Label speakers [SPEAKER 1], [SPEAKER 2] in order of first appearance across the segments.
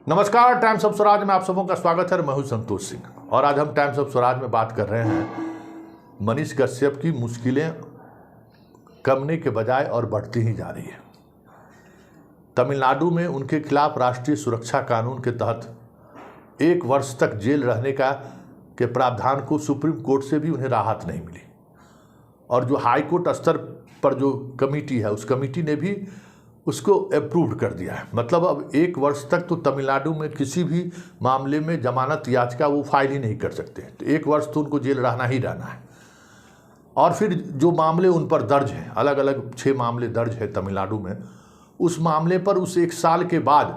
[SPEAKER 1] नमस्कार, times of Swaraj में आप सबों का स्वागत है। मैं हूं संतोष सिंह और आज हम टाइम्स ऑफ स्वराज में बात कर रहे हैं मनीष कश्यप की मुश्किलें कमने के बजाय और बढ़ती ही जा रही है। तमिलनाडु में उनके खिलाफ राष्ट्रीय सुरक्षा कानून के तहत 1 वर्ष तक जेल रहने के प्रावधान को सुप्रीम कोर्ट से भी उन्हें राहत नहीं मिली और जो हाई कोर्ट स्तर पर जो कमेटी है उस कमेटी ने भी उसको अप्रूव कर दिया है। मतलब अब 1 वर्ष तक तो तमिलनाडु में किसी भी मामले में जमानत याचिका वो फाइल ही नहीं कर सकते। तो 1 वर्ष तो उनको जेल रहना ही रहना है। और फिर जो मामले उन पर दर्ज हैं, अलग अलग 6 मामले दर्ज है तमिलनाडु में, उस मामले पर उस 1 साल के बाद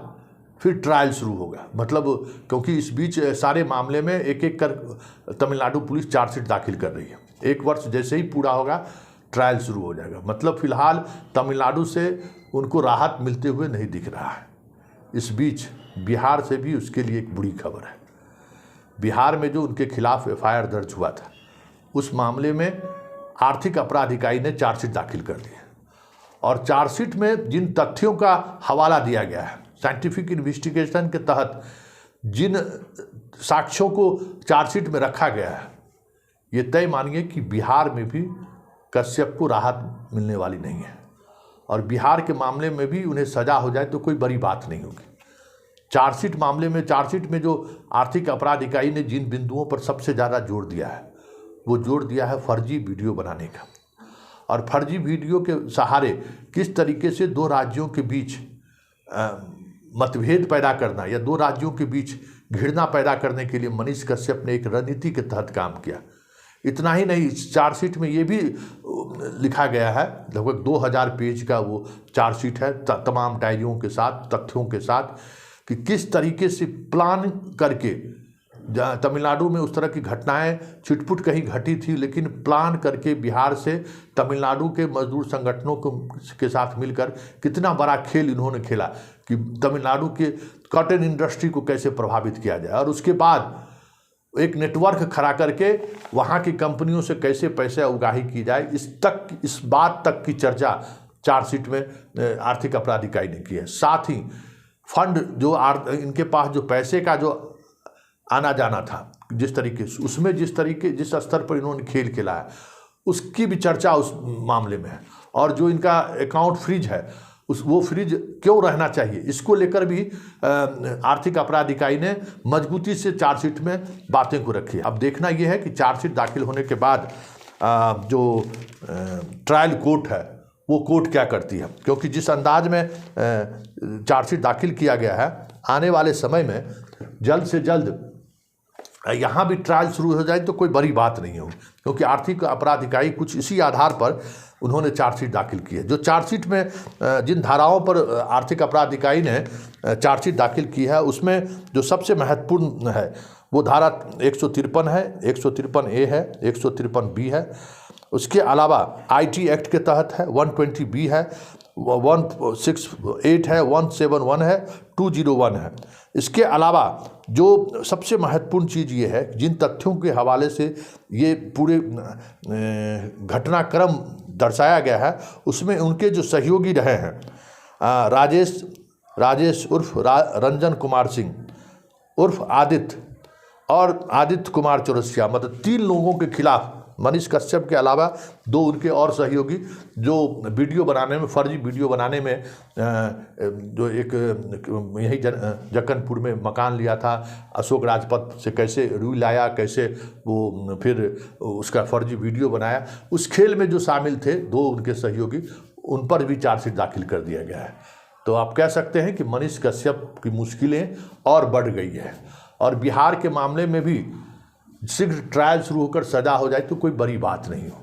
[SPEAKER 1] फिर ट्रायल शुरू होगा। मतलब क्योंकि इस बीच सारे मामले में एक एक कर तमिलनाडु पुलिस चार्जशीट दाखिल कर रही है। 1 वर्ष जैसे ही पूरा होगा ट्रायल शुरू हो जाएगा। मतलब फिलहाल तमिलनाडु से उनको राहत मिलते हुए नहीं दिख रहा है। इस बीच बिहार से भी उसके लिए एक बुरी खबर है। बिहार में जो उनके खिलाफ एफआईआर दर्ज हुआ था उस मामले में आर्थिक अपराध इकाई ने चार्जशीट दाखिल कर दी है और चार्जशीट में जिन तथ्यों का हवाला दिया गया है, साइंटिफिक इन्वेस्टिगेशन के तहत जिन साक्ष्यों को चार्जशीट में रखा गया है, ये तय मानिए कि बिहार में भी कश्यप को राहत मिलने वाली नहीं है और बिहार के मामले में भी उन्हें सजा हो जाए तो कोई बड़ी बात नहीं होगी। चार्जशीट में जो आर्थिक अपराध इकाई ने जिन बिंदुओं पर सबसे ज़्यादा जोर दिया है वो जोर दिया है फर्जी वीडियो बनाने का और फर्जी वीडियो के सहारे किस तरीके से 2 राज्यों के बीच मतभेद पैदा करना या 2 राज्यों के बीच घृणा पैदा करने के लिए मनीष कश्यप ने एक रणनीति के तहत काम किया। इतना ही नहीं, इस चार्जशीट में ये भी लिखा गया है, लगभग 2000 पेज का वो चार्जशीट है तमाम डायरियों के साथ, तथ्यों के साथ, कि किस तरीके से प्लान करके तमिलनाडु में उस तरह की घटनाएं छिटपुट कहीं घटी थी, लेकिन प्लान करके बिहार से तमिलनाडु के मजदूर संगठनों के साथ मिलकर कितना बड़ा खेल इन्होंने खेला कि तमिलनाडु के कॉटन इंडस्ट्री को कैसे प्रभावित किया जाए और उसके बाद एक नेटवर्क खड़ा करके वहाँ की कंपनियों से कैसे पैसे उगाही की जाए, इस बात तक की चर्चा चार्जशीट में आर्थिक अपराध इकाई ने की है। साथ ही फंड जो इनके पास जो पैसे का जो आना जाना था, जिस तरीके से उसमें जिस स्तर पर इन्होंने खेल खेला है उसकी भी चर्चा उस मामले में है। और जो इनका अकाउंट फ्रीज है वो फ्रीज क्यों रहना चाहिए, इसको लेकर भी आर्थिक अपराध इकाई ने मजबूती से चार्जशीट में बातें को रखी है। अब देखना यह है कि चार्जशीट दाखिल होने के बाद जो ट्रायल कोर्ट है वो कोर्ट क्या करती है, क्योंकि जिस अंदाज में चार्जशीट दाखिल किया गया है, आने वाले समय में जल्द से जल्द यहाँ भी ट्रायल शुरू हो जाए तो कोई बड़ी बात नहीं होगी, क्योंकि आर्थिक अपराध इकाई कुछ इसी आधार पर उन्होंने चार्जशीट दाखिल की है। जो चार्जशीट में जिन धाराओं पर आर्थिक अपराध इकाई ने चार्जशीट दाखिल की है उसमें जो सबसे महत्वपूर्ण है वो धारा 153 है, 153A है, 153B है। उसके अलावा IT एक्ट के तहत है, 120B है, 168 है, 171 है, 201 है। इसके अलावा जो सबसे महत्वपूर्ण चीज़ ये है, जिन तथ्यों के हवाले से ये पूरे घटनाक्रम दर्शाया गया है उसमें उनके जो सहयोगी रहे हैं राजेश उर्फ रंजन कुमार सिंह उर्फ आदित्य और आदित्य कुमार चौरसिया, मतलब 3 लोगों के खिलाफ मनीष कश्यप के अलावा 2 उनके और सहयोगी जो वीडियो बनाने में, फर्जी वीडियो बनाने में जो एक यही जक्कनपुर में मकान लिया था, अशोक राजपथ से कैसे रुई लाया, कैसे वो फिर उसका फर्जी वीडियो बनाया, उस खेल में जो शामिल थे 2 उनके सहयोगी, उन पर भी चार्जशीट दाखिल कर दिया गया है। तो आप कह सकते हैं कि मनीष कश्यप की मुश्किलें और बढ़ गई है और बिहार के मामले में भी शीघ्र ट्रायल शुरू होकर सजा हो जाए तो कोई बड़ी बात नहीं हो।